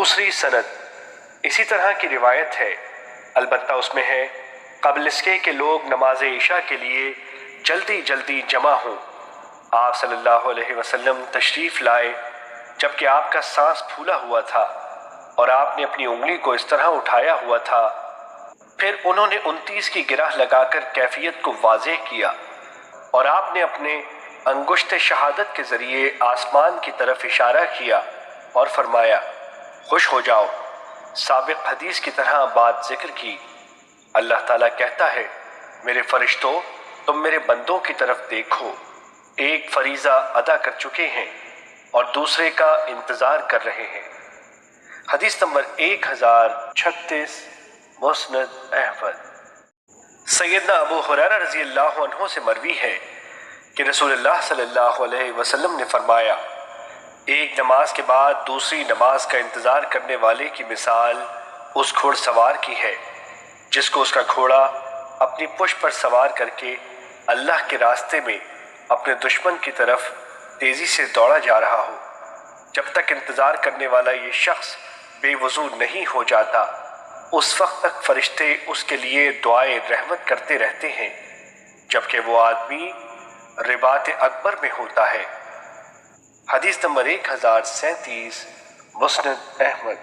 दूसरी सनद इसी तरह की रिवायत है, अलबत्ता उसमें है क़ब्ल इसके कि लोग नमाज इशा के लिए जल्दी जल्दी जमा हों। आप सल्लल्लाहु अलैहि वसल्लम तशरीफ़ लाए जबकि आपका सांस फूला हुआ था और आपने अपनी उंगली को इस तरह उठाया हुआ था। फिर उन्होंने 29 की गिरह लगाकर कैफियत को वाज़ेह किया और आपने अपने अंगुश्त शहादत के ज़रिए आसमान की तरफ इशारा किया और फरमाया, खुश हो जाओ। साबिक़ हदीस की तरह बात जिक्र की। अल्लाह ताला कहता है, मेरे फरिश्तों, तुम मेरे बंदों की तरफ देखो, एक फरीज़ा अदा कर चुके हैं और दूसरे का इंतज़ार कर रहे हैं। हदीस नंबर 1036 मुस्नद अहमद। सैयदना अबू हुरैरा रज़ी अल्लाह अन्हु से मरवी है कि रसूलुल्लाह सल्लल्लाहु अलैहि वसल्लम ने फरमाया, एक नमाज के बाद दूसरी नमाज का इंतज़ार करने वाले की मिसाल उस घुड़सवार की है जिसको उसका घोड़ा अपनी पुश्त पर सवार करके अल्लाह के रास्ते में अपने दुश्मन की तरफ तेज़ी से दौड़ा जा रहा हो। जब तक इंतज़ार करने वाला ये शख्स बेवज़ू नहीं हो जाता, उस वक्त तक फरिश्ते उसके लिए दुआए रहमत करते रहते हैं, जबकि वो आदमी रिबात अकबर में होता है। हदीस नंबर 1037 मुस्नद अहमद।